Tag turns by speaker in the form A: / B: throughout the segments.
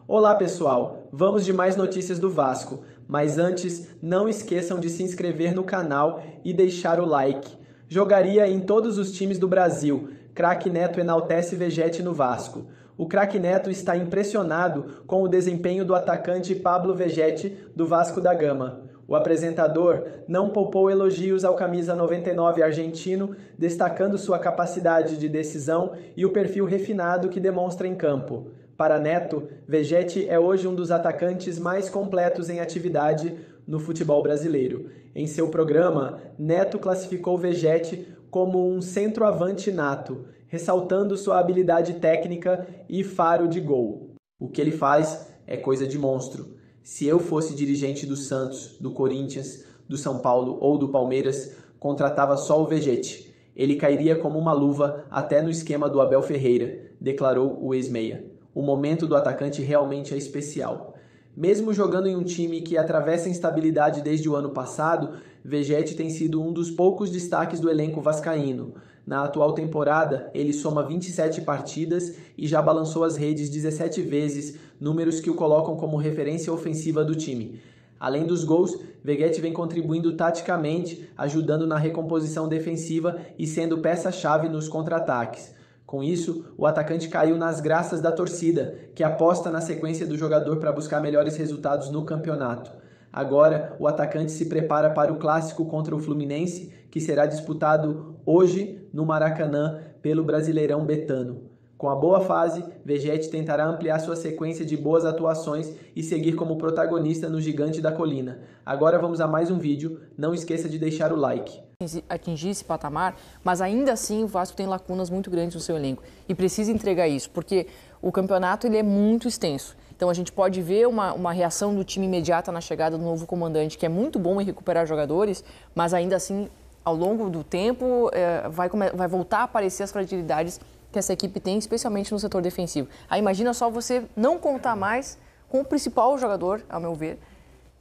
A: Olá pessoal, vamos de mais notícias do Vasco, mas antes não esqueçam de se inscrever no canal e deixar o like. Jogaria em todos os times do Brasil, craque Neto enaltece Vegetti no Vasco. O craque Neto está impressionado com o desempenho do atacante Pablo Vegetti do Vasco da Gama. O apresentador não poupou elogios ao camisa 99 argentino, destacando sua capacidade de decisão e o perfil refinado que demonstra em campo. Para Neto, Vegetti é hoje um dos atacantes mais completos em atividade no futebol brasileiro. Em seu programa, Neto classificou Vegetti como um centroavante nato, ressaltando sua habilidade técnica e faro de gol. O que ele faz é coisa de monstro. Se eu fosse dirigente do Santos, do Corinthians, do São Paulo ou do Palmeiras, contratava só o Vegetti. Ele cairia como uma luva até no esquema do Abel Ferreira, declarou o ex-meia. O momento do atacante realmente é especial. Mesmo jogando em um time que atravessa instabilidade desde o ano passado, Vegetti tem sido um dos poucos destaques do elenco vascaíno. Na atual temporada, ele soma 27 partidas e já balançou as redes 17 vezes, números que o colocam como referência ofensiva do time. Além dos gols, Vegetti vem contribuindo taticamente, ajudando na recomposição defensiva e sendo peça-chave nos contra-ataques. Com isso, o atacante caiu nas graças da torcida, que aposta na sequência do jogador para buscar melhores resultados no campeonato. Agora, o atacante se prepara para o clássico contra o Fluminense, que será disputado hoje no Maracanã pelo Brasileirão Betano. Com a boa fase, Vegetti tentará ampliar sua sequência de boas atuações e seguir como protagonista no Gigante da Colina. Agora vamos a mais um vídeo, não esqueça de deixar o like.
B: Atingir esse patamar, mas ainda assim o Vasco tem lacunas muito grandes no seu elenco e precisa entregar isso, porque o campeonato ele é muito extenso. Então a gente pode ver uma reação do time imediata na chegada do novo comandante, que é muito bom em recuperar jogadores, mas ainda assim, ao longo do tempo, vai voltar a aparecer as fragilidades que essa equipe tem, especialmente no setor defensivo. Aí imagina só você não contar mais com o principal jogador, ao meu ver,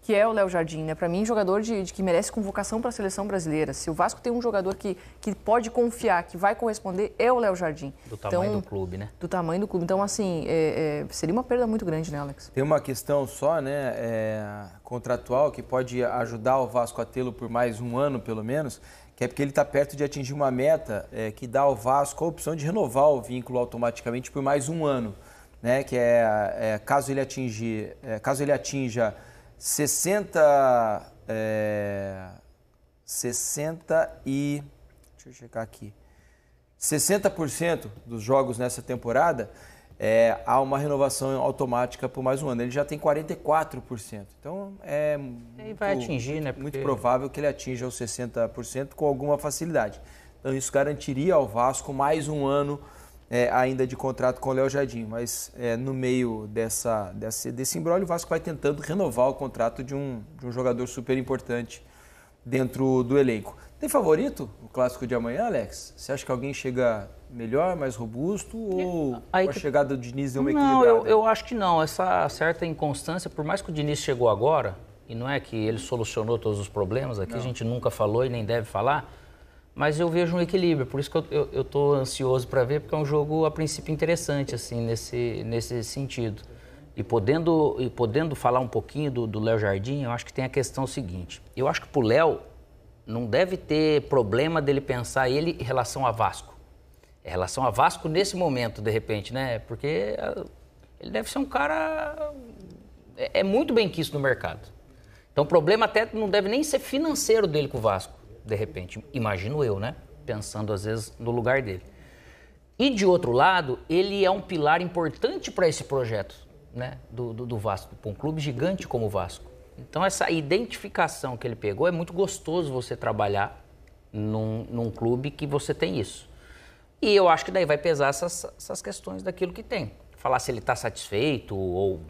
B: que é o Léo Jardim, né? Para mim, jogador que merece convocação para a seleção brasileira. Se o Vasco tem um jogador que pode confiar, que vai corresponder, é o Léo Jardim.
C: Do tamanho do clube, né?
B: Do tamanho do clube. Então, assim, seria uma perda muito grande, né, Alex?
D: Tem uma questão só, né, contratual, que pode ajudar o Vasco a tê-lo por mais um ano, pelo menos, que é porque ele está perto de atingir uma meta que dá ao Vasco a opção de renovar o vínculo automaticamente por mais um ano, né? Que caso ele atinja 60 e... Deixa eu checar aqui. 60% dos jogos nessa temporada, há uma renovação automática por mais um ano. Ele já tem 44%. Então,
C: vai atingir, né?
D: Muito provável que ele atinja os 60% com alguma facilidade. Então, isso garantiria ao Vasco mais um ano ainda de contrato com o Léo Jardim, mas no meio desse imbróglio, o Vasco vai tentando renovar o contrato de um jogador super importante dentro do elenco. Tem favorito o clássico de amanhã, Alex? Você acha que alguém chega melhor, mais robusto, ou a chegada do Diniz deu uma equilibrada?
C: Não, eu acho que não. Essa certa inconstância, por mais que o Diniz chegou agora, e não é que ele solucionou todos os problemas, aqui a gente nunca falou e nem deve falar, mas eu vejo um equilíbrio, por isso que eu estou ansioso para ver, porque é um jogo, a princípio, interessante, assim, nesse sentido. E podendo falar um pouquinho do Léo Jardim, eu acho que tem a questão seguinte. Eu acho que para o Léo não deve ter problema dele pensar ele em relação a Vasco. Em relação a Vasco nesse momento, de repente, né? Porque ele deve ser um cara... É muito bem quisto no mercado. Então o problema até não deve nem ser financeiro dele com o Vasco. De repente, imagino eu, né? Pensando às vezes no lugar dele. E de outro lado, ele é um pilar importante para esse projeto, né? Do Vasco, para um clube gigante como o Vasco. Então essa identificação que ele pegou, é muito gostoso você trabalhar num clube que você tem isso. E eu acho que daí vai pesar essas questões daquilo que tem. Falar se ele está satisfeito ou...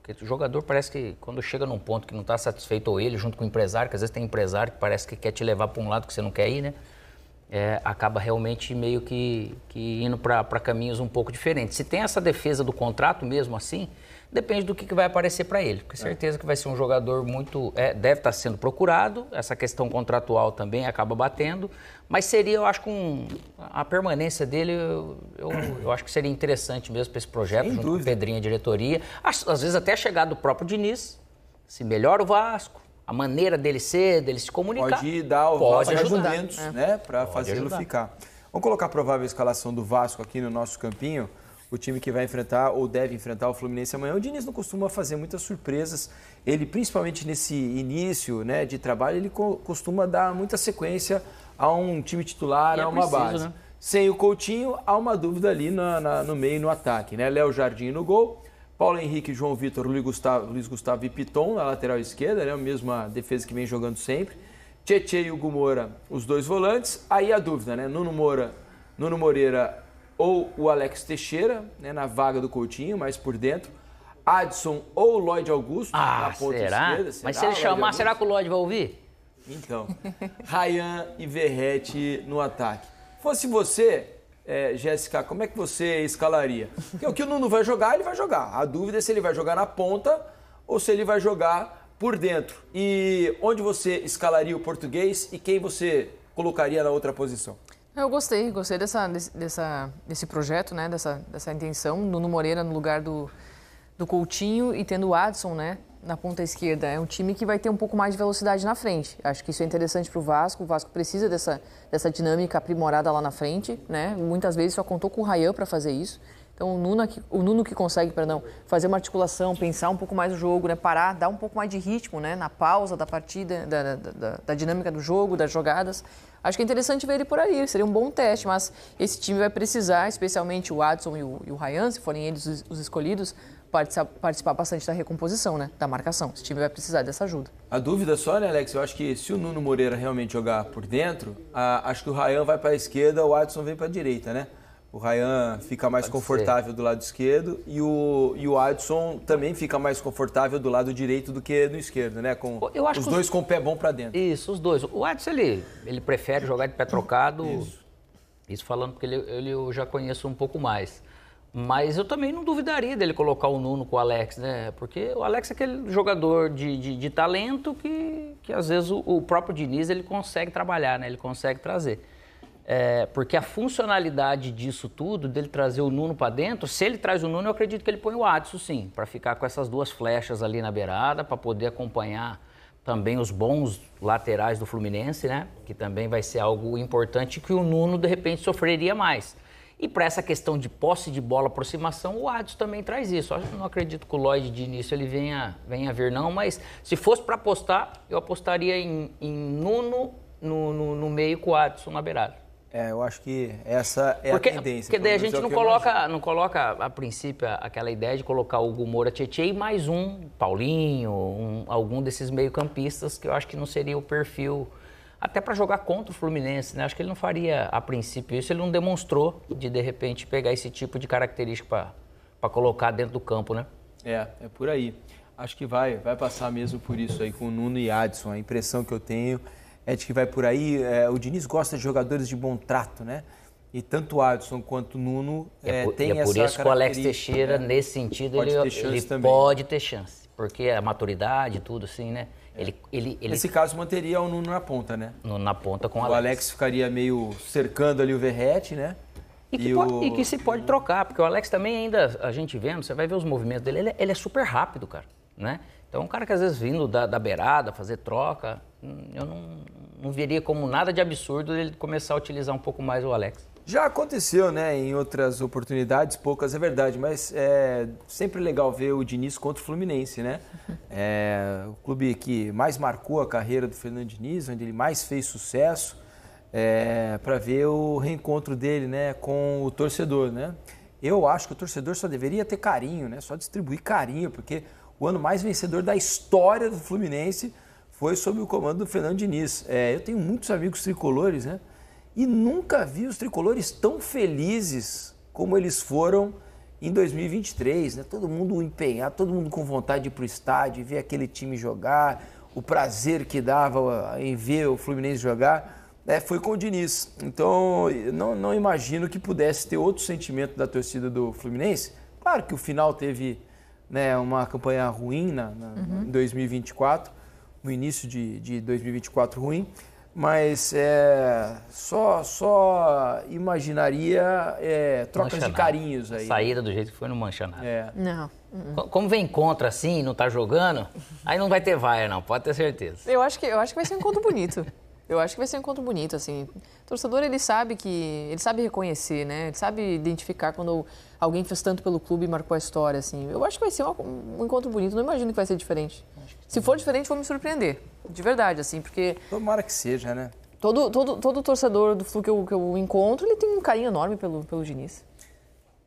C: Porque o jogador parece que quando chega num ponto que não está satisfeito, ou ele junto com o empresário, que às vezes tem empresário que parece que quer te levar para um lado que você não quer ir, né? acaba realmente meio que indo para caminhos um pouco diferentes. Se tem essa defesa do contrato mesmo assim, depende do que vai aparecer para ele. Porque certeza que vai ser um jogador muito... deve estar sendo procurado, essa questão contratual também acaba batendo, mas seria, eu acho, a permanência dele, eu acho que seria interessante mesmo para esse projeto, junto com o Pedrinho e a diretoria. Às vezes até a chegada do próprio Diniz, se melhora o Vasco, a maneira dele ser, dele se comunicar.
D: Pode dar o Vasco argumentos, né, para fazê-lo ficar. Vamos colocar a provável escalação do Vasco aqui no nosso campinho. O time que vai enfrentar ou deve enfrentar o Fluminense amanhã. O Diniz não costuma fazer muitas surpresas. Ele, principalmente nesse início, né, de trabalho, ele costuma dar muita sequência a um time titular, a uma base. Né? Sem o Coutinho, há uma dúvida ali no meio, no ataque. Né? Léo Jardim no gol. Paulo Henrique, João Vitor, Luiz Gustavo e Piton na lateral esquerda, né? A mesma defesa que vem jogando sempre. Tietê e Hugo Moura, os dois volantes. Aí a dúvida, né? Nuno Moreira ou o Alex Teixeira, né? Na vaga do Coutinho, mais por dentro. Adson ou Lloyd Augusto na ponta esquerda.
C: Mas se ele chamar, será que o Lloyd vai ouvir?
D: Então, Ryan e Verratti no ataque. Fosse você... Jéssica, como é que você escalaria? Porque o que o Nuno vai jogar, ele vai jogar. A dúvida é se ele vai jogar na ponta ou se ele vai jogar por dentro. E onde você escalaria o português e quem você colocaria na outra posição?
B: Eu gostei desse projeto, né? Dessa intenção. Nuno Moreira no lugar do Coutinho e tendo o Adson, né? Na ponta esquerda. É um time que vai ter um pouco mais de velocidade na frente. Acho que isso é interessante para o Vasco. O Vasco precisa dessa dinâmica aprimorada lá na frente, né? Muitas vezes só contou com o Ryan para fazer isso. Então o Nuno que consegue, fazer uma articulação, pensar um pouco mais o jogo, né? Parar, dar um pouco mais de ritmo, né? Na pausa da partida, da dinâmica do jogo, das jogadas. Acho que é interessante ver ele por aí, seria um bom teste, mas esse time vai precisar, especialmente o Adson e o Ryan, se forem eles os escolhidos, participar bastante da recomposição, né? Da marcação. Esse time vai precisar dessa ajuda.
D: A dúvida só, né, Alex? Eu acho que se o Nuno Moreira realmente jogar por dentro, acho que o Ryan vai para a esquerda, o Adson vem para a direita, né? O Ryan fica mais confortável do lado esquerdo e o Adson também fica mais confortável do lado direito do que no esquerdo, né? Com os dois com o pé bom para dentro.
C: Isso, os dois. O Adson, ele prefere jogar de pé trocado. Isso falando porque eu já conheço um pouco mais. Mas eu também não duvidaria dele colocar o Nuno com o Alex, né? Porque o Alex é aquele jogador de talento que às vezes o próprio Diniz ele consegue trabalhar, né? Ele consegue trazer. Porque a funcionalidade disso tudo, dele trazer o Nuno para dentro, se ele traz o Nuno, eu acredito que ele põe o Adson, sim, para ficar com essas duas flechas ali na beirada, para poder acompanhar também os bons laterais do Fluminense, né? Que também vai ser algo importante que o Nuno, de repente, sofreria mais. E para essa questão de posse de bola, aproximação, o Adson também traz isso. Eu não acredito que o Lloyd de início ele venha a vir, não, mas se fosse para apostar, eu apostaria em Nuno no meio com o Adson na beirada.
D: Eu acho que essa é a tendência.
C: Porque daí a gente não coloca a princípio aquela ideia de colocar o Hugo Moura, Tietê e mais um Paulinho, algum desses meio-campistas que eu acho que não seria o perfil até para jogar contra o Fluminense, né? Acho que ele não faria a princípio isso, ele não demonstrou de repente pegar esse tipo de característica para colocar dentro do campo, né?
D: É por aí. Acho que vai passar mesmo por isso aí com o Nuno e Adson. A impressão que eu tenho é de que vai por aí. O Diniz gosta de jogadores de bom trato, né? E tanto o Adson quanto o Nuno tem essa característica. É por isso que o Alex
C: Teixeira, nesse sentido, ele pode ter chance. Porque a maturidade, tudo assim, né?
D: Nesse caso, manteria o Nuno na ponta, né?
C: Na ponta com o
D: Alex. O Alex ficaria meio cercando ali o Verratti, né?
C: E que se pode trocar, porque o Alex também ainda, a gente vendo, você vai ver os movimentos dele, ele é super rápido, cara, né? Então, um cara que às vezes vindo da beirada, fazer troca, eu não veria como nada de absurdo ele começar a utilizar um pouco mais o Alex.
D: Já aconteceu, né, em outras oportunidades, poucas é verdade, mas é sempre legal ver o Diniz contra o Fluminense, né? O clube que mais marcou a carreira do Fernando Diniz, onde ele mais fez sucesso, para ver o reencontro dele, né, com o torcedor, né? Eu acho que o torcedor só deveria ter carinho, né? Só distribuir carinho, porque o ano mais vencedor da história do Fluminense foi sob o comando do Fernando Diniz. Eu tenho muitos amigos tricolores, né? E nunca vi os tricolores tão felizes como eles foram em 2023, né? Todo mundo empenhado, todo mundo com vontade de ir para o estádio, ver aquele time jogar, o prazer que dava em ver o Fluminense jogar. foi com o Diniz. Então, não imagino que pudesse ter outro sentimento da torcida do Fluminense. Claro que o final teve, né, uma campanha ruim em 2024, no início de 2024 ruim, mas só imaginaria trocas de carinhos aí.
C: Saída do jeito que foi, não mancha nada.
B: Não.
C: Como vem contra assim, não tá jogando, aí não vai ter vaia não, pode ter certeza.
B: Eu acho que vai ser um encontro bonito. Eu acho que vai ser um encontro bonito, assim. O torcedor, ele sabe reconhecer, né? Ele sabe identificar quando alguém fez tanto pelo clube e marcou a história, assim. Eu acho que vai ser um encontro bonito, não imagino que vai ser diferente. Se for diferente, vou me surpreender, de verdade, assim, porque...
D: Tomara que seja, né?
B: Todo torcedor do Flu que eu encontro, ele tem um carinho enorme pelo Diniz.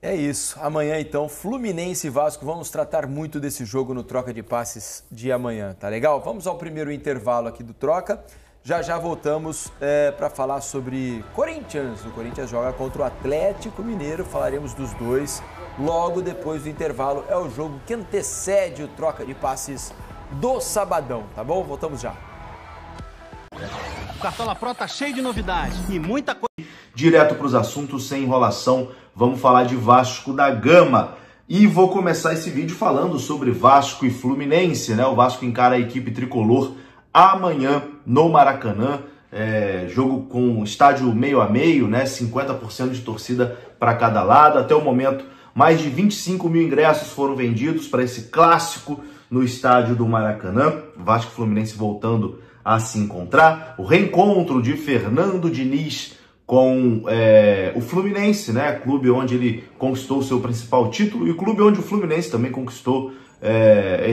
D: É isso. Amanhã, então, Fluminense e Vasco. Vamos tratar muito desse jogo no Troca de Passes de amanhã, tá legal? Vamos ao primeiro intervalo aqui do Troca. Já voltamos para falar sobre Corinthians. O Corinthians joga contra o Atlético Mineiro. Falaremos dos dois logo depois do intervalo. É o jogo que antecede o Troca de Passes do sabadão, tá bom? Voltamos já.
E: O Cartola Pro tá cheio de novidades e muita coisa.
F: Direto para os assuntos, sem enrolação, vamos falar de Vasco da Gama. E vou começar esse vídeo falando sobre Vasco e Fluminense, né? O Vasco encara a equipe tricolor amanhã no Maracanã. Jogo com estádio meio a meio, né? 50% de torcida para cada lado. Até o momento, mais de 25 mil ingressos foram vendidos para esse clássico no estádio do Maracanã. Vasco e Fluminense voltando a se encontrar. O reencontro de Fernando Diniz com o Fluminense, né? Clube onde ele conquistou o seu principal título e o clube onde o Fluminense também conquistou,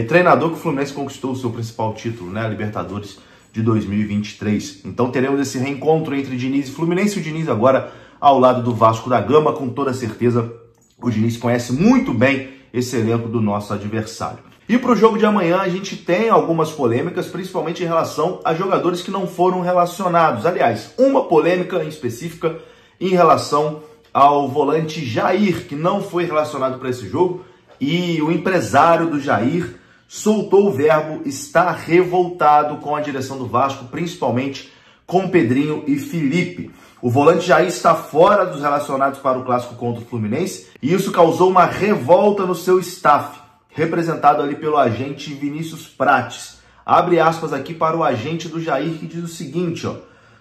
F: treinador que o Fluminense conquistou o seu principal título, né? A Libertadores de 2023. Então teremos esse reencontro entre Diniz e Fluminense. O Diniz agora ao lado do Vasco da Gama, com toda certeza o Diniz conhece muito bem esse elenco do nosso adversário. E para o jogo de amanhã a gente tem algumas polêmicas, principalmente em relação a jogadores que não foram relacionados. Aliás, uma polêmica em específica em relação ao volante Jair, que não foi relacionado para esse jogo. E o empresário do Jair soltou o verbo, está revoltado com a direção do Vasco, principalmente com Pedrinho e Felipe. O volante Jair está fora dos relacionados para o clássico contra o Fluminense e isso causou uma revolta no seu staff, representado ali pelo agente Vinícius Prates. Abre aspas aqui para o agente do Jair, que diz o seguinte, ó: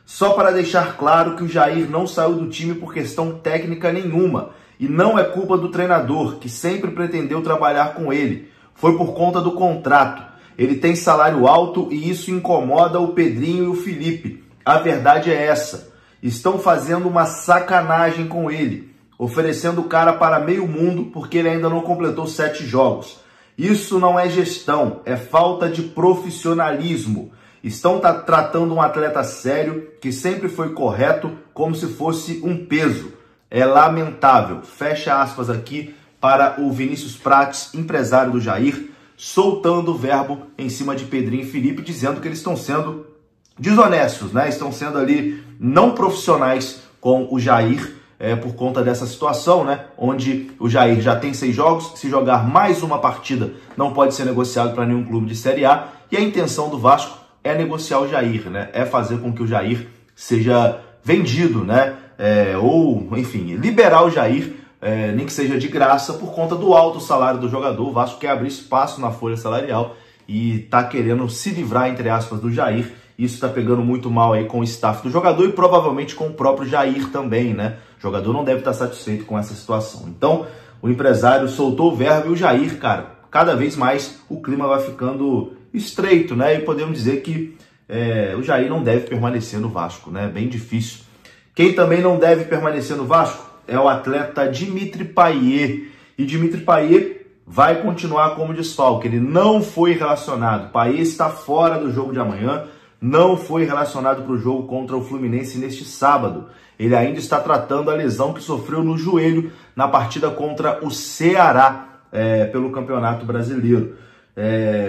F: só para deixar claro que o Jair não saiu do time por questão técnica nenhuma, e não é culpa do treinador, que sempre pretendeu trabalhar com ele. Foi por conta do contrato. Ele tem salário alto e isso incomoda o Pedrinho e o Felipe. A verdade é essa. Estão fazendo uma sacanagem com ele, oferecendo o cara para meio mundo porque ele ainda não completou 7 jogos. Isso não é gestão, é falta de profissionalismo. Estão tratando um atleta sério, que sempre foi correto, como se fosse um peso. É lamentável. Fecha aspas aqui para o Vinícius Prates, empresário do Jair, soltando o verbo em cima de Pedrinho e Felipe, dizendo que eles estão sendo desonestos, né? Estão sendo ali não profissionais com o Jair, por conta dessa situação, né? Onde o Jair já tem 6 jogos, se jogar mais uma partida não pode ser negociado para nenhum clube de Série A, e a intenção do Vasco é negociar o Jair, né? É fazer com que o Jair seja vendido, né? Ou, enfim, liberar o Jair, nem que seja de graça, por conta do alto salário do jogador. O Vasco quer abrir espaço na folha salarial e tá querendo se livrar, entre aspas, do Jair. Isso tá pegando muito mal aí com o staff do jogador e provavelmente com o próprio Jair também, né? O jogador não deve estar satisfeito com essa situação. Então, o empresário soltou o verbo e o Jair, cara, cada vez mais o clima vai ficando estreito, né? E podemos dizer que o Jair não deve permanecer no Vasco, né? Bem difícil. Quem também não deve permanecer no Vasco é o atleta Dimitri Payet. E Dimitri Payet vai continuar como desfalque. Ele não foi relacionado. Payet está fora do jogo de amanhã. Não foi relacionado para o jogo contra o Fluminense neste sábado. Ele ainda está tratando a lesão que sofreu no joelho na partida contra o Ceará pelo Campeonato Brasileiro.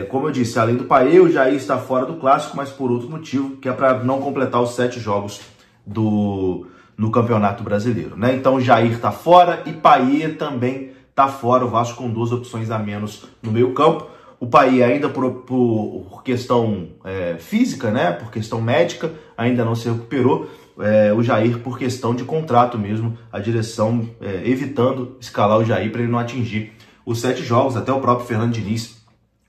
F: Como eu disse, além do Payet, o Jair está fora do clássico, mas por outro motivo, que é para não completar os 7 jogos no Campeonato Brasileiro, né? Então o Jair está fora e Payet também está fora. O Vasco com 2 opções a menos no meio campo. O Payet ainda por questão física, né? Por questão médica, ainda não se recuperou. o Jair por questão de contrato mesmo, a direção evitando escalar o Jair para ele não atingir os 7 jogos. Até o próprio Fernando Diniz,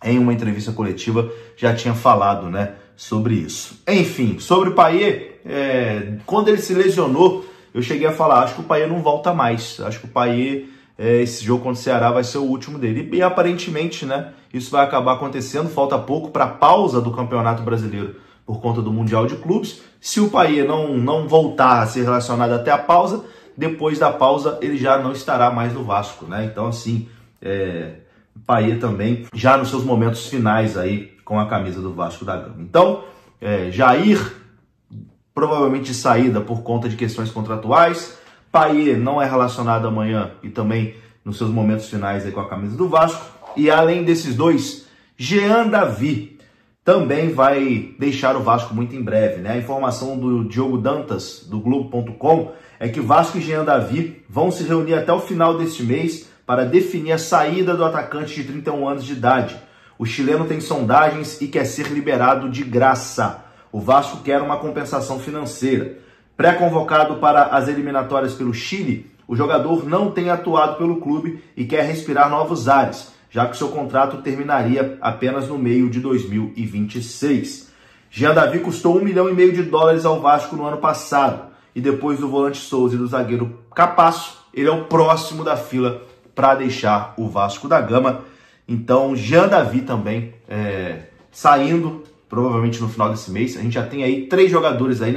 F: em uma entrevista coletiva, já tinha falado, né, sobre isso. Enfim, sobre o Payet, quando ele se lesionou, eu cheguei a falar, acho que o Payet não volta mais, acho que o Payet, esse jogo contra o Ceará vai ser o último dele. E aparentemente, né, isso vai acabar acontecendo, falta pouco para a pausa do Campeonato Brasileiro por conta do Mundial de Clubes. Se o Payet não voltar a ser relacionado até a pausa, depois da pausa ele já não estará mais no Vasco, né? Então, assim, o Payet também já nos seus momentos finais aí com a camisa do Vasco da Gama. Então, Jair provavelmente de saída por conta de questões contratuais. Payet não é relacionado amanhã e também nos seus momentos finais aí com a camisa do Vasco. E além desses dois, Jean Davi também vai deixar o Vasco muito em breve, né? A informação do Diogo Dantas, do Globo.com, é que Vasco e Jean Davi vão se reunir até o final deste mês para definir a saída do atacante de 31 anos de idade. O chileno tem sondagens e quer ser liberado de graça. O Vasco quer uma compensação financeira. Pré-convocado para as eliminatórias pelo Chile, o jogador não tem atuado pelo clube e quer respirar novos ares, já que seu contrato terminaria apenas no meio de 2026. Jean Davi custou $1,5 milhão ao Vasco no ano passado, e depois do volante Souza e do zagueiro Capasso, ele é o próximo da fila para deixar o Vasco da Gama. Então, Jean Davi também saindo, provavelmente no final desse mês. A gente já tem aí 3 jogadores aí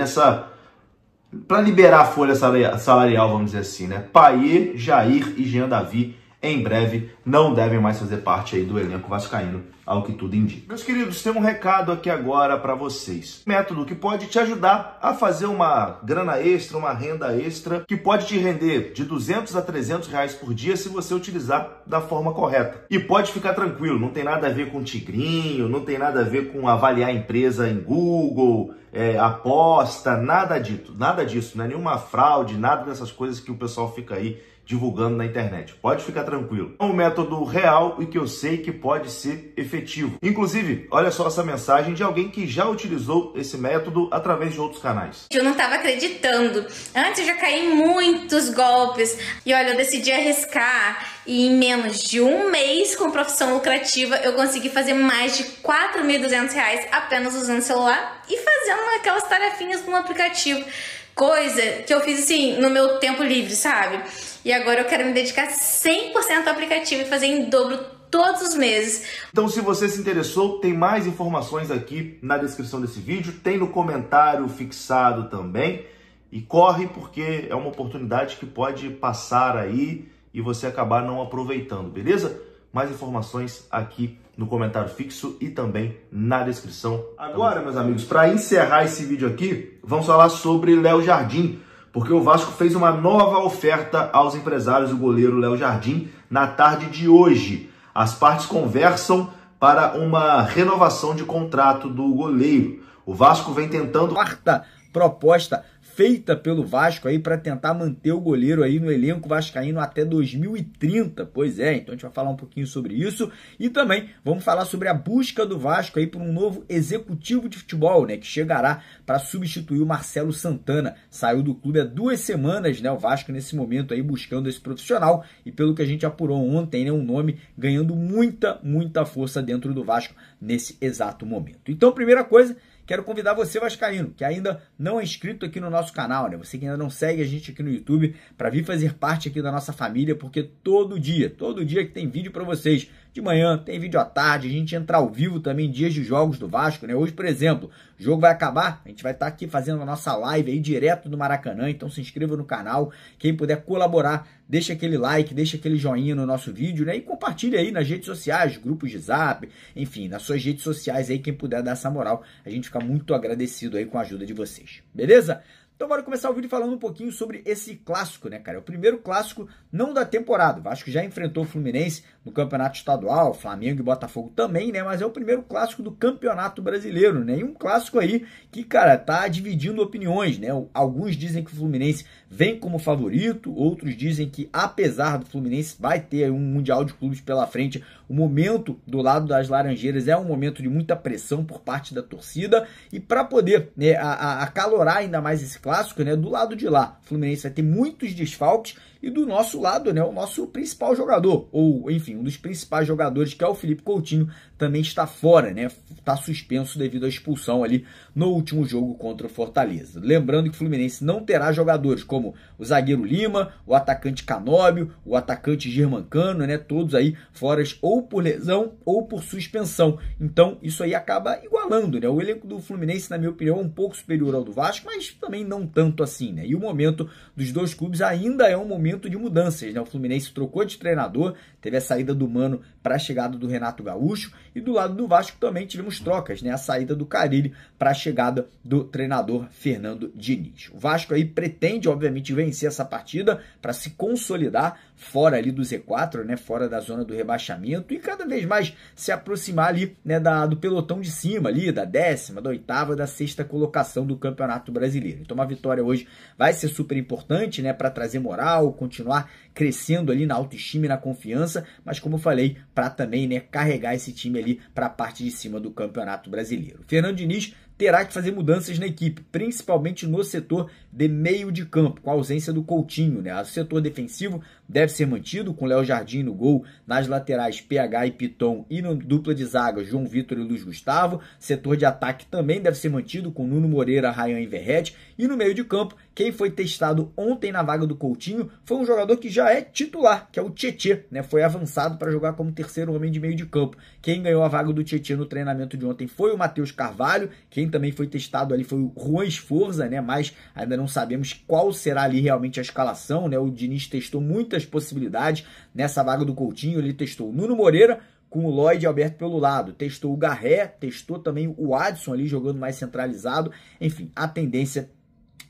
F: para liberar a folha salarial, vamos dizer assim, né? Payet, Jair e Jean Davi, em breve, não devem mais fazer parte aí do elenco vascaíno, ao que tudo indica. Meus queridos, tem um recado aqui agora para vocês. Método que pode te ajudar a fazer uma grana extra, uma renda extra, que pode te render de R$200 a R$300 por dia se você utilizar da forma correta. E pode ficar tranquilo, não tem nada a ver com tigrinho, não tem nada a ver com avaliar a empresa em Google, aposta, nada disso, não é nenhuma fraude, nada dessas coisas que o pessoal fica aí divulgando na internet. Pode ficar tranquilo. É um método real e que eu sei que pode ser efetivo. Inclusive, olha só essa mensagem de alguém que já utilizou esse método através de outros canais.
G: Eu não estava acreditando. Antes eu já caí em muitos golpes. E olha, eu decidi arriscar. E em menos de um mês, com profissão lucrativa, eu consegui fazer mais de R$4.200 apenas usando o celular e fazendo aquelas tarefinhas no aplicativo. Coisa que eu fiz assim no meu tempo livre, sabe? E agora eu quero me dedicar 100% ao aplicativo e fazer em dobro todos os meses.
F: Então, se você se interessou, tem mais informações aqui na descrição desse vídeo, tem no comentário fixado também. E corre, porque é uma oportunidade que pode passar aí e você acabar não aproveitando, beleza? Mais informações aqui no comentário fixo e também na descrição. Agora, meus amigos, para encerrar esse vídeo aqui, vamos falar sobre Léo Jardim, porque o Vasco fez uma nova oferta aos empresários do goleiro Léo Jardim na tarde de hoje. As partes conversam para uma renovação de contrato do goleiro. O Vasco vem tentando...
D: Quarta proposta feita pelo Vasco aí para tentar manter o goleiro aí no elenco vascaíno até 2030. Pois é, então a gente vai falar um pouquinho sobre isso e também vamos falar sobre a busca do Vasco aí por um novo executivo de futebol, né, que chegará para substituir o Marcelo Santana. Saiu do clube há 2 semanas, né, o Vasco nesse momento aí buscando esse profissional e pelo que a gente apurou ontem, né, um nome ganhando muita força dentro do Vasco nesse exato momento. Então, primeira coisa, quero convidar você, vascaíno, que ainda não é inscrito aqui no nosso canal, né? Você que ainda não segue a gente aqui no YouTube, para vir fazer parte aqui da nossa família, porque todo dia que tem vídeo para vocês. De manhã, tem vídeo à tarde, a gente entra ao vivo também em dias de jogos do Vasco, né? Hoje, por exemplo, o jogo vai acabar, a gente vai estar aqui fazendo a nossa live aí direto do Maracanã, então se inscreva no canal, quem puder colaborar, deixa aquele like, deixa aquele joinha no nosso vídeo, né? E compartilha aí nas redes sociais, grupos de zap, enfim, nas suas redes sociais aí, quem puder dar essa moral, a gente fica muito agradecido aí com a ajuda de vocês, beleza? Então bora começar o vídeo falando um pouquinho sobre esse clássico, né, cara? É o primeiro clássico não da temporada. O Vasco já enfrentou o Fluminense
H: no Campeonato Estadual, Flamengo e Botafogo também, né? Mas é o primeiro clássico do Campeonato Brasileiro, né? E um clássico aí que, cara, tá dividindo opiniões, né? Alguns dizem que o Fluminense vem como favorito, outros dizem que, apesar do Fluminense vai ter um Mundial de Clubes pela frente, o momento do lado das Laranjeiras é um momento de muita pressão por parte da torcida, e para poder, né, acalorar ainda mais esse clássico, né, do lado de lá, o Fluminense vai ter muitos desfalques, e do nosso lado, né, o nosso principal jogador, ou enfim, um dos principais jogadores, que é o Felipe Coutinho, também está fora, né, está suspenso devido à expulsão ali no último jogo contra o Fortaleza. Lembrando que o Fluminense não terá jogadores como o zagueiro Lima, o atacante Canóbio, o atacante Germancano, né, todos aí fora ou por lesão ou por suspensão. Então isso aí acaba igualando, né, o elenco do Fluminense, na minha opinião, é um pouco superior ao do Vasco, mas também não tanto assim, né, e o momento dos dois clubes ainda é um momento de mudanças, né? O Fluminense trocou de treinador, teve a saída do Mano para a chegada do Renato Gaúcho, e do lado do Vasco também tivemos trocas, né? A saída do Carille para a chegada do treinador Fernando Diniz. O Vasco aí pretende, obviamente, vencer essa partida para se consolidar fora ali do Z4, né? Fora da zona do rebaixamento, e cada vez mais se aproximar ali, né, do pelotão de cima ali, da 10ª, da 8ª, da 6ª colocação do Campeonato Brasileiro. Então uma vitória hoje vai ser super importante, né, para trazer moral, continuar crescendo ali na autoestima e na confiança, mas como eu falei, para também, né, carregar esse time ali para a parte de cima do Campeonato Brasileiro. Fernando Diniz terá que fazer mudanças na equipe, principalmente no setor de meio de campo, com a ausência do Coutinho, né? O setor defensivo deve ser mantido, com Léo Jardim no gol, nas laterais PH e Piton, e na dupla de zaga João Vitor e Luiz Gustavo. Setor de ataque também deve ser mantido, com Nuno Moreira, Ryan e Verratti. E no meio de campo, quem foi testado ontem na vaga do Coutinho foi um jogador que já é titular, que é o Tietê, né? Foi avançado para jogar como terceiro homem de meio de campo. Quem ganhou a vaga do Tietê no treinamento de ontem foi o Matheus Carvalho. Quem também foi testado ali foi o Juan Esforza, né? Mas ainda não sabemos qual será ali realmente a escalação, né? O Diniz testou muitas possibilidades nessa vaga do Coutinho. Ele testou o Nuno Moreira com o Lloyd Alberto pelo lado, testou o Garré, testou também o Adson ali jogando mais centralizado. Enfim, a tendência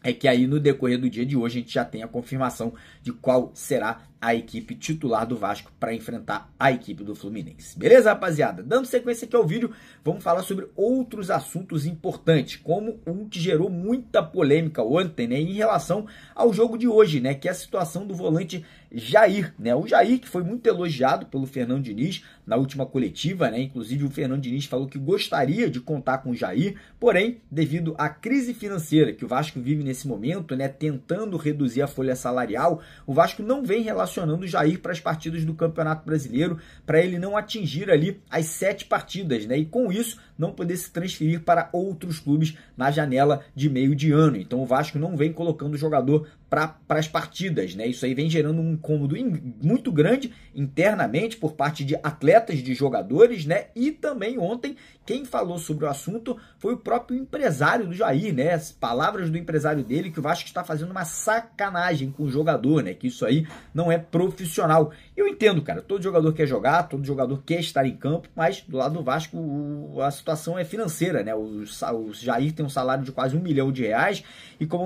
H: é que aí no decorrer do dia de hoje a gente já tem a confirmação de qual será a equipe titular do Vasco para enfrentar a equipe do Fluminense. Beleza, rapaziada? Dando sequência aqui ao vídeo, vamos falar sobre outros assuntos importantes, como um que gerou muita polêmica ontem, né, em relação ao jogo de hoje, né, que é a situação do volante Jair, né? O Jair, que foi muito elogiado pelo Fernando Diniz na última coletiva, né? Inclusive o Fernando Diniz falou que gostaria de contar com o Jair, porém, devido à crise financeira que o Vasco vive nesse momento, né, tentando reduzir a folha salarial, o Vasco não vem relacionando o Jair para as partidas do Campeonato Brasileiro, para ele não atingir ali as 7 partidas, né? E com isso não poder se transferir para outros clubes na janela de meio de ano. Então o Vasco não vem colocando o jogador para as partidas, né? Isso aí vem gerando um incômodo muito grande internamente por parte de atletas, de jogadores, né? E também ontem quem falou sobre o assunto foi o próprio empresário do Jair, né? As palavras do empresário dele, que o Vasco está fazendo uma sacanagem com o jogador, né? Que isso aí não é profissional. Eu entendo, cara, todo jogador quer jogar, todo jogador quer estar em campo, mas do lado do Vasco a situação é financeira, né? O Jair tem um salário de quase R$1 milhão, e como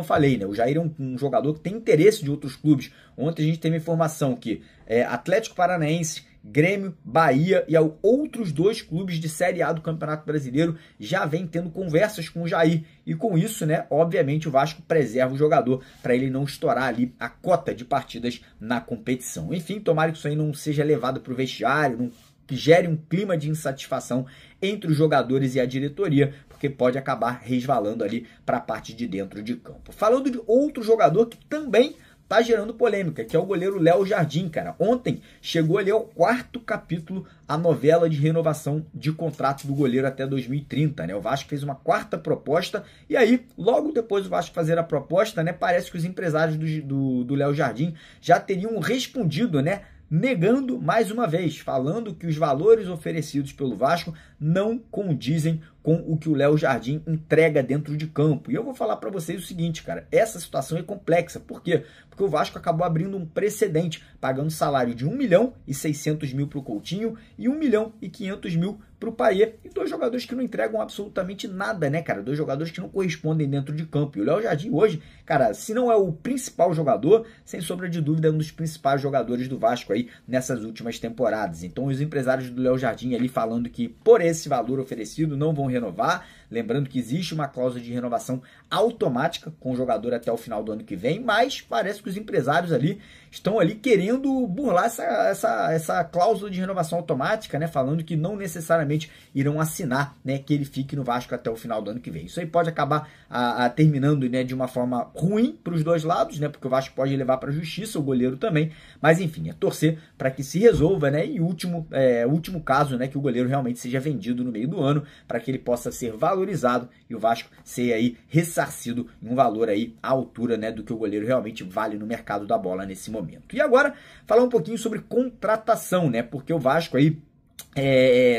H: eu falei, né? O Jair é um jogador que tem interesse de outros clubes. Ontem a gente teve informação que Atlético Paranaense, Grêmio, Bahia e outros 2 clubes de Série A do Campeonato Brasileiro já vem tendo conversas com o Jair. E com isso, né, obviamente o Vasco preserva o jogador para ele não estourar ali a cota de partidas na competição. Enfim, tomara que isso aí não seja levado para o vestiário, que gere um clima de insatisfação entre os jogadores e a diretoria, porque pode acabar resvalando ali para a parte de dentro de campo. Falando de outro jogador que também tá gerando polêmica, que é o goleiro Léo Jardim, cara. Ontem chegou ali ao 4º capítulo a novela de renovação de contrato do goleiro até 2030, né? O Vasco fez uma 4ª proposta, e aí, logo depois do Vasco fazer a proposta, né, parece que os empresários do Léo Jardim já teriam respondido, né, negando mais uma vez, falando que os valores oferecidos pelo Vasco não condizem com o que o Léo Jardim entrega dentro de campo. E eu vou falar para vocês o seguinte, cara, essa situação é complexa. Por quê? Porque o Vasco acabou abrindo um precedente, pagando salário de 1.600.000 para o Coutinho e 1.500.000 para o Payet, e 2 jogadores que não entregam absolutamente nada, né, cara? 2 jogadores que não correspondem dentro de campo. E o Léo Jardim hoje, cara, se não é o principal jogador, sem sombra de dúvida é um dos principais jogadores do Vasco aí nessas últimas temporadas. Então os empresários do Léo Jardim ali falando que por esse valor oferecido não vão renovar, lembrando que existe uma cláusula de renovação automática com o jogador até o final do ano que vem, mas parece que os empresários ali estão ali querendo burlar essa cláusula de renovação automática, né, falando que não necessariamente irão assinar, né, que ele fique no Vasco até o final do ano que vem. Isso aí pode acabar terminando, né, de uma forma ruim para os dois lados, né, porque o Vasco pode levar para a justiça, o goleiro também, mas enfim, é torcer para que se resolva, né, e último caso, né, que o goleiro realmente seja vendido no meio do ano, para que ele possa ser valorizado e o Vasco ser aí ressarcido em um valor aí à altura, né, do que o goleiro realmente vale no mercado da bola nesse momento. E agora, falar um pouquinho sobre contratação, né, porque o Vasco aí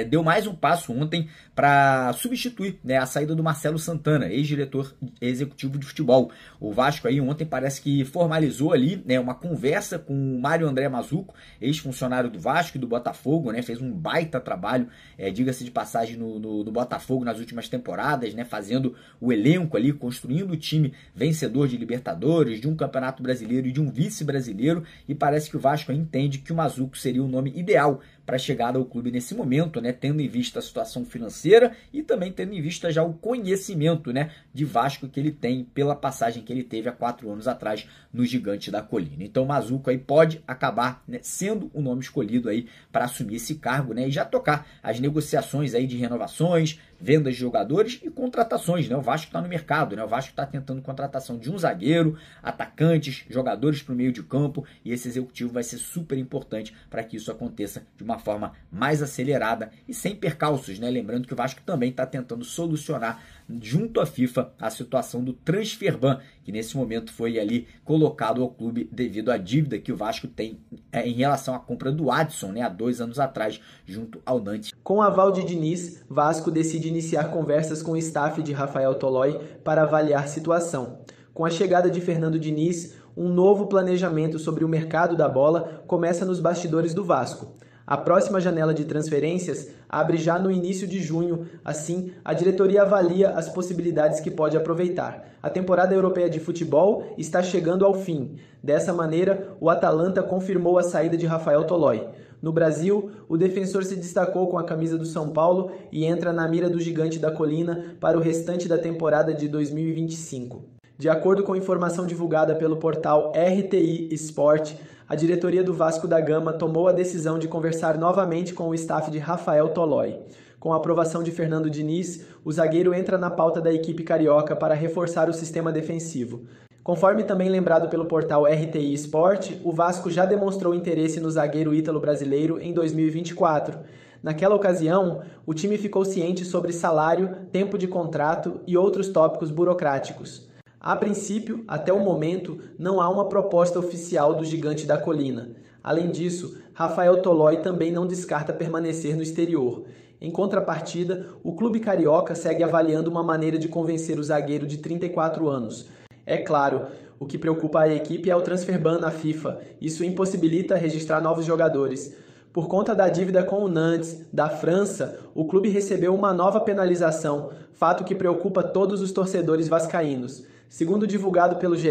H: deu mais um passo ontem para substituir, né, a saída do Marcelo Santana, ex-diretor executivo de futebol. O Vasco aí ontem parece que formalizou ali, né, uma conversa com o Mário André Mazzuco, ex-funcionário do Vasco e do Botafogo, né, fez um baita trabalho, diga-se de passagem, no Botafogo nas últimas temporadas, né, fazendo o elenco ali, construindo o time vencedor de Libertadores, de um Campeonato Brasileiro e de um vice-brasileiro, e parece que o Vasco aí entende que o Mazzuco seria o nome ideal para a chegada ao clube nesse momento, né, tendo em vista a situação financeira e também tendo em vista já o conhecimento, né, de Vasco que ele tem pela passagem que ele teve há 4 anos atrás no Gigante da Colina. Então o Mazzuco aí pode acabar, né, sendo o nome escolhido aí para assumir esse cargo, né, e já tocar as negociações aí de renovações, vendas de jogadores e contratações, né? O Vasco está no mercado, né? O Vasco está tentando contratação de um zagueiro, atacantes, jogadores para o meio de campo, e esse executivo vai ser super importante para que isso aconteça de uma forma mais acelerada e sem percalços, né? Lembrando que o Vasco também está tentando solucionar junto à FIFA a situação do transfer ban, que nesse momento foi ali colocado ao clube devido à dívida que o Vasco tem em relação à compra do Adson, né, há 2 anos atrás, junto ao Nantes.
A: Com o aval de Diniz, Vasco decide iniciar conversas com o staff de Rafael Toloi para avaliar a situação. Com a chegada de Fernando Diniz, um novo planejamento sobre o mercado da bola começa nos bastidores do Vasco. A próxima janela de transferências abre já no início de junho, assim, a diretoria avalia as possibilidades que pode aproveitar. A temporada europeia de futebol está chegando ao fim. Dessa maneira, o Atalanta confirmou a saída de Rafael Toloi. No Brasil, o defensor se destacou com a camisa do São Paulo e entra na mira do Gigante da Colina para o restante da temporada de 2025. De acordo com informação divulgada pelo portal RTI Sport, a diretoria do Vasco da Gama tomou a decisão de conversar novamente com o staff de Rafael Toloi. Com a aprovação de Fernando Diniz, o zagueiro entra na pauta da equipe carioca para reforçar o sistema defensivo. Conforme também lembrado pelo portal RTI Sport, o Vasco já demonstrou interesse no zagueiro ítalo-brasileiro em 2024. Naquela ocasião, o time ficou ciente sobre salário, tempo de contrato e outros tópicos burocráticos. A princípio, até o momento, não há uma proposta oficial do Gigante da Colina. Além disso, Rafael Toloi também não descarta permanecer no exterior. Em contrapartida, o clube carioca segue avaliando uma maneira de convencer o zagueiro de 34 anos. É claro, o que preocupa a equipe é o transfer ban na FIFA. Isso impossibilita registrar novos jogadores. Por conta da dívida com o Nantes, da França, o clube recebeu uma nova penalização, fato que preocupa todos os torcedores vascaínos. Segundo divulgado pelo GE,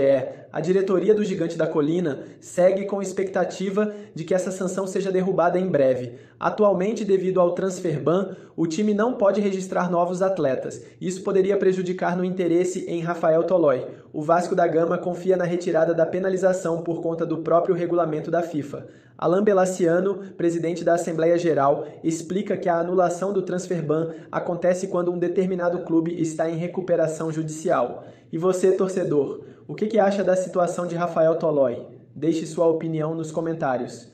A: a diretoria do Gigante da Colina segue com expectativa de que essa sanção seja derrubada em breve. Atualmente, devido ao transfer ban, o time não pode registrar novos atletas. Isso poderia prejudicar no interesse em Rafael Toloi. O Vasco da Gama confia na retirada da penalização por conta do próprio regulamento da FIFA. Alain Belaciano, presidente da Assembleia Geral, explica que a anulação do transfer ban acontece quando um determinado clube está em recuperação judicial. E você, torcedor, o que acha da situação de Rafael Toloi? Deixe sua opinião nos comentários.